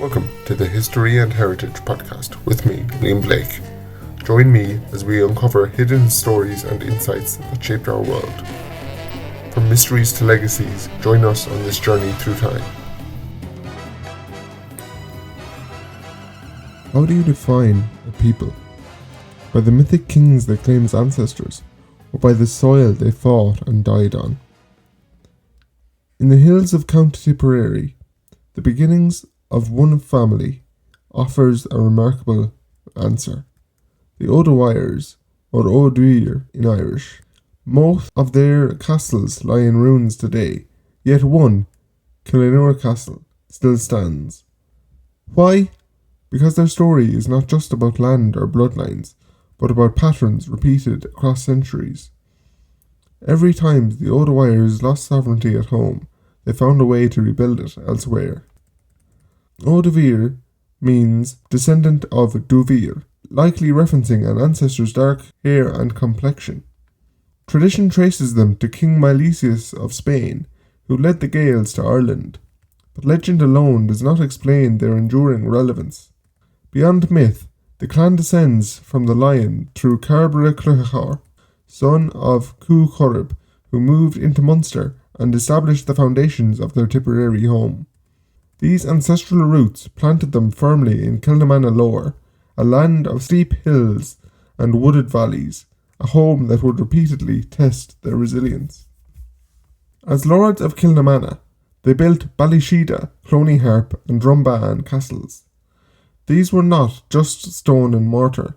Welcome to the History and Heritage podcast with me, Liam Blake. Join me as we uncover hidden stories and insights that shaped our world. From mysteries to legacies, join us on this journey through time. How do you define a people? By the mythic kings they claim as ancestors, or by the soil they fought and died on? In the hills of County Tipperary, the beginnings of one family offers a remarkable answer. The O'Dwyers, or O'Dwyer in Irish. Most of their castles lie in ruins today, yet one, Kilnamanagh Castle, still stands. Why? Because their story is not just about land or bloodlines, but about patterns repeated across centuries. Every time the O'Dwyers lost sovereignty at home, they found a way to rebuild it elsewhere. O'Dwyer means descendant of Dubhuir, likely referencing an ancestor's dark hair and complexion. Tradition traces them to King Milesius of Spain, who led the Gaels to Ireland, but legend alone does not explain their enduring relevance. Beyond myth, the clan descends from the Laigin through Carbra, son of Cú Chorib, who moved into Munster and established the foundations of their Tipperary home. These ancestral roots planted them firmly in Kilnamanagh Lower, a land of steep hills and wooded valleys, a home that would repeatedly test their resilience. As lords of Kilnamanagh, they built Ballysheeda, Cloneyharp and Drumban castles. These were not just stone and mortar,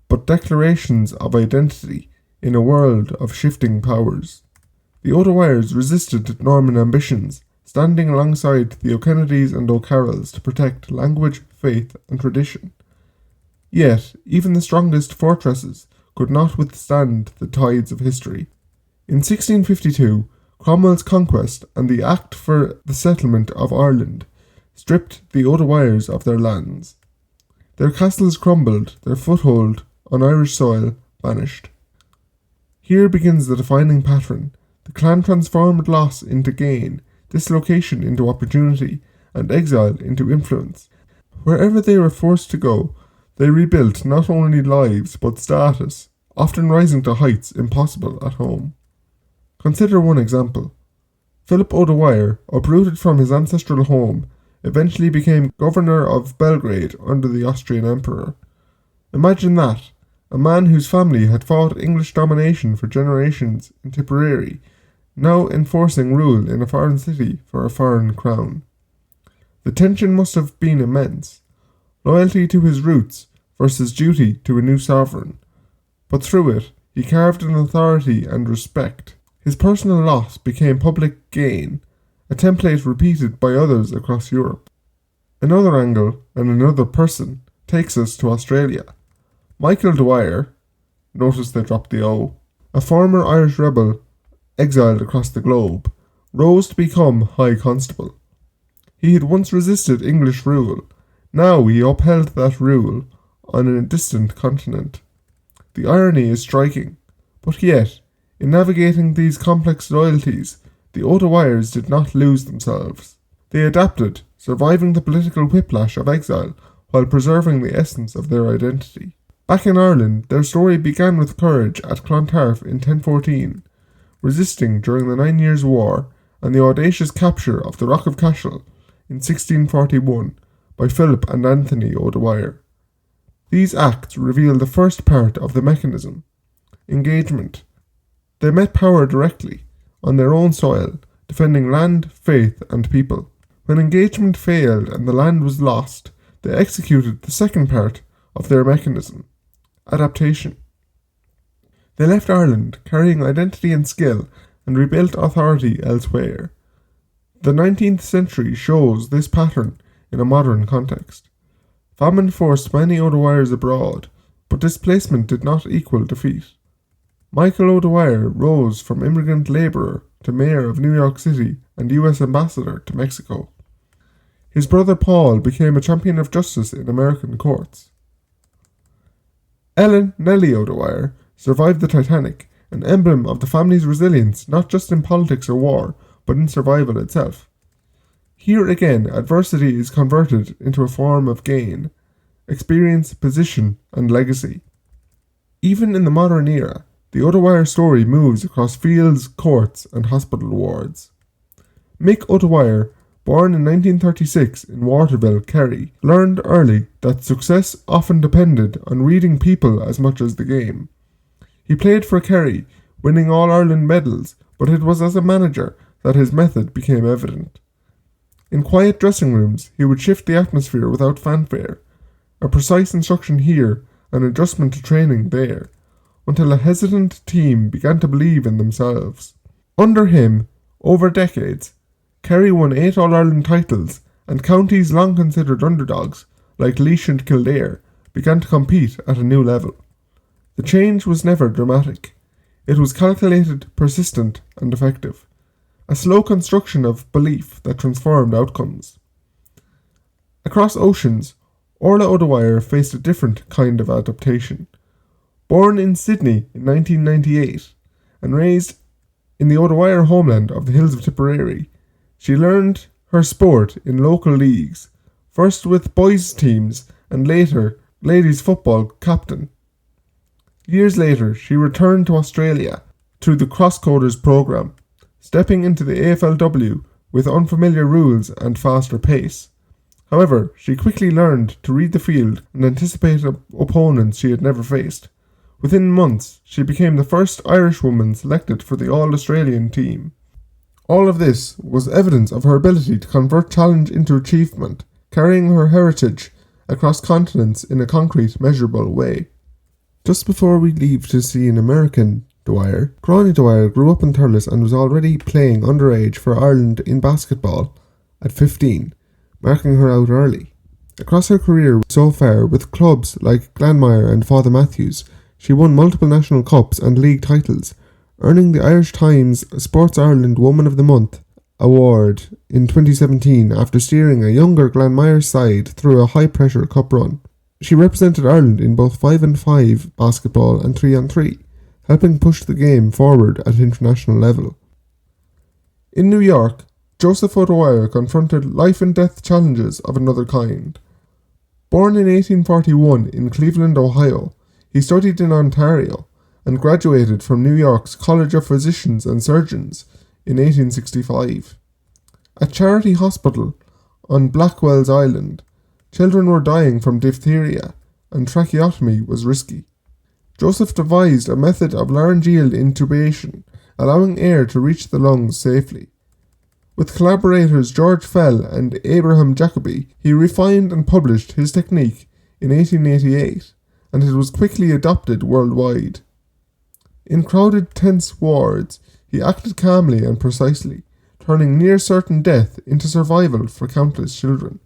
but declarations of identity in a world of shifting powers. The O'Dwyers resisted Norman ambitions, standing alongside the O'Kennedys and O'Carrolls to protect language, faith and tradition. Yet, even the strongest fortresses could not withstand the tides of history. In 1652, Cromwell's conquest and the Act for the Settlement of Ireland stripped the O'Dwyers of their lands. Their castles crumbled, their foothold on Irish soil vanished. Here begins the defining pattern. The clan transformed loss into gain, dislocation into opportunity, and exile into influence. Wherever they were forced to go, they rebuilt not only lives but status, often rising to heights impossible at home. Consider one example. Philip O'Dwyer, uprooted from his ancestral home, eventually became governor of Belgrade under the Austrian emperor. Imagine that, a man whose family had fought English domination for generations in Tipperary, now enforcing rule in a foreign city for a foreign crown. The tension must have been immense. Loyalty to his roots versus duty to a new sovereign. But through it, he carved an authority and respect. His personal loss became public gain, a template repeated by others across Europe. Another angle and another person takes us to Australia. Mick O'Dwyer, notice they dropped the O, a former Irish rebel exiled across the globe, rose to become High Constable. He had once resisted English rule. Now he upheld that rule on a distant continent. The irony is striking, but yet, in navigating these complex loyalties, the O'Dwyers did not lose themselves. They adapted, surviving the political whiplash of exile while preserving the essence of their identity. Back in Ireland, their story began with courage at Clontarf in 1014, resisting during the 9 Years' War and the audacious capture of the Rock of Cashel in 1641 by Philip and Anthony O'Dwyer. These acts reveal the first part of the mechanism, engagement. They met power directly, on their own soil, defending land, faith and people. When engagement failed and the land was lost, they executed the second part of their mechanism, adaptation. They left Ireland, carrying identity and skill, and rebuilt authority elsewhere. The 19th century shows this pattern in a modern context. Famine forced many O'Dwyers abroad, but displacement did not equal defeat. Michael O'Dwyer rose from immigrant labourer to mayor of New York City and US ambassador to Mexico. His brother Paul became a champion of justice in American courts. Ellen Nellie O'Dwyer survived the Titanic, an emblem of the family's resilience not just in politics or war, but in survival itself. Here again, adversity is converted into a form of gain, experience, position, and legacy. Even in the modern era, the O'Dwyer story moves across fields, courts, and hospital wards. Mick O'Dwyer, born in 1936 in Waterville, Kerry, learned early that success often depended on reading people as much as the game. He played for Kerry, winning All-Ireland medals, but it was as a manager that his method became evident. In quiet dressing rooms, he would shift the atmosphere without fanfare, a precise instruction here, an adjustment to training there, until a hesitant team began to believe in themselves. Under him, over decades, Kerry won 8 All-Ireland titles, and counties long considered underdogs, like Laigin and Kildare, began to compete at a new level. The change was never dramatic. It was calculated, persistent, and effective. A slow construction of belief that transformed outcomes. Across oceans, Orla O'Dwyer faced a different kind of adaptation. Born in Sydney in 1998 and raised in the O'Dwyer homeland of the hills of Tipperary, she learned her sport in local leagues, first with boys' teams and later ladies' football captain. Years later, she returned to Australia through the Crosscoders programme, stepping into the AFLW with unfamiliar rules and faster pace. However, she quickly learned to read the field and anticipate opponents she had never faced. Within months, she became the first Irish woman selected for the All-Australian team. All of this was evidence of her ability to convert challenge into achievement, carrying her heritage across continents in a concrete, measurable way. Just before we leave to see an American Dwyer, Gráinne O'Dwyer grew up in Thurles and was already playing underage for Ireland in basketball at 15, marking her out early. Across her career so far with clubs like Glanmire and Father Matthews, she won multiple national cups and league titles, earning the Irish Times Sports Ireland Woman of the Month award in 2017 after steering a younger Glanmire side through a high-pressure cup run. She represented Ireland in both 5-on-5 basketball and 3-on-3, helping push the game forward at international level. In New York, Joseph O'Dwyer confronted life-and-death challenges of another kind. Born in 1841 in Cleveland, Ohio, he studied in Ontario and graduated from New York's College of Physicians and Surgeons in 1865. At Charity Hospital on Blackwell's Island, children were dying from diphtheria, and tracheotomy was risky. Joseph devised a method of laryngeal intubation, allowing air to reach the lungs safely. With collaborators George Fell and Abraham Jacobi, he refined and published his technique in 1888, and it was quickly adopted worldwide. In crowded, tense wards, he acted calmly and precisely, turning near-certain death into survival for countless children.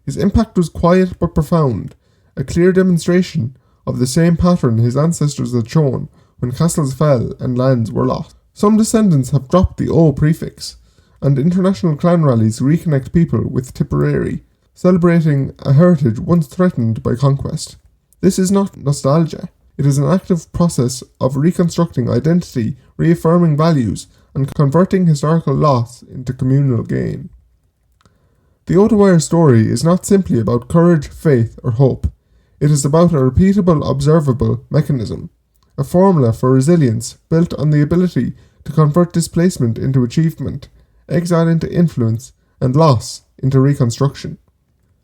His impact was quiet but profound, a clear demonstration of the same pattern his ancestors had shown when castles fell and lands were lost. Some descendants have dropped the O prefix, and international clan rallies reconnect people with Tipperary, celebrating a heritage once threatened by conquest. This is not nostalgia. It is an active process of reconstructing identity, reaffirming values, and converting historical loss into communal gain. The O'Dwyer story is not simply about courage, faith, or hope. It is about a repeatable, observable mechanism, a formula for resilience built on the ability to convert displacement into achievement, exile into influence, and loss into reconstruction.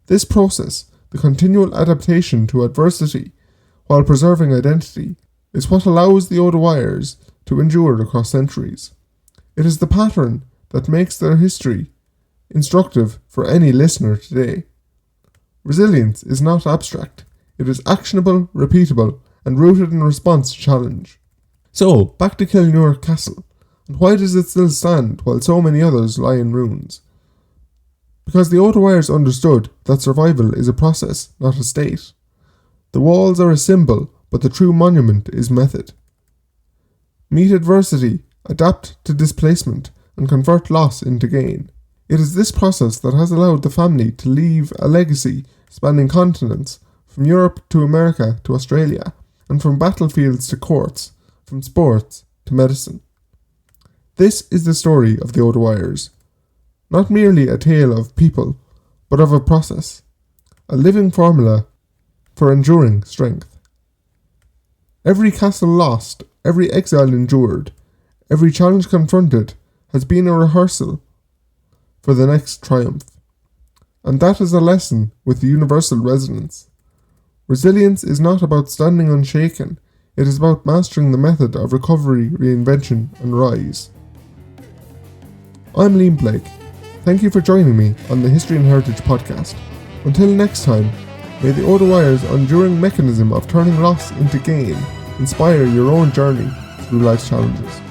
This process, the continual adaptation to adversity while preserving identity, is what allows the O'Dwyers to endure across centuries. It is the pattern that makes their history instructive for any listener today. Resilience is not abstract. It is actionable, repeatable, and rooted in response to challenge. So, back to Kilnamanagh Castle, and why does it still stand while so many others lie in ruins? Because the O'Dwyers understood that survival is a process, not a state. The walls are a symbol, but the true monument is method. Meet adversity, adapt to displacement, and convert loss into gain. It is this process that has allowed the family to leave a legacy spanning continents, from Europe to America to Australia, and from battlefields to courts, from sports to medicine. This is the story of the O'Dwyers. not merely a tale of people, but of a process, a living formula for enduring strength. Every castle lost, every exile endured, every challenge confronted has been a rehearsal for the next triumph. And that is a lesson with universal resonance. Resilience is not about standing unshaken, it is about mastering the method of recovery, reinvention, and rise. I'm Liam Blake. Thank you for joining me on the History and Heritage podcast. Until next time, may the O'Dwyer's enduring mechanism of turning loss into gain inspire your own journey through life's challenges.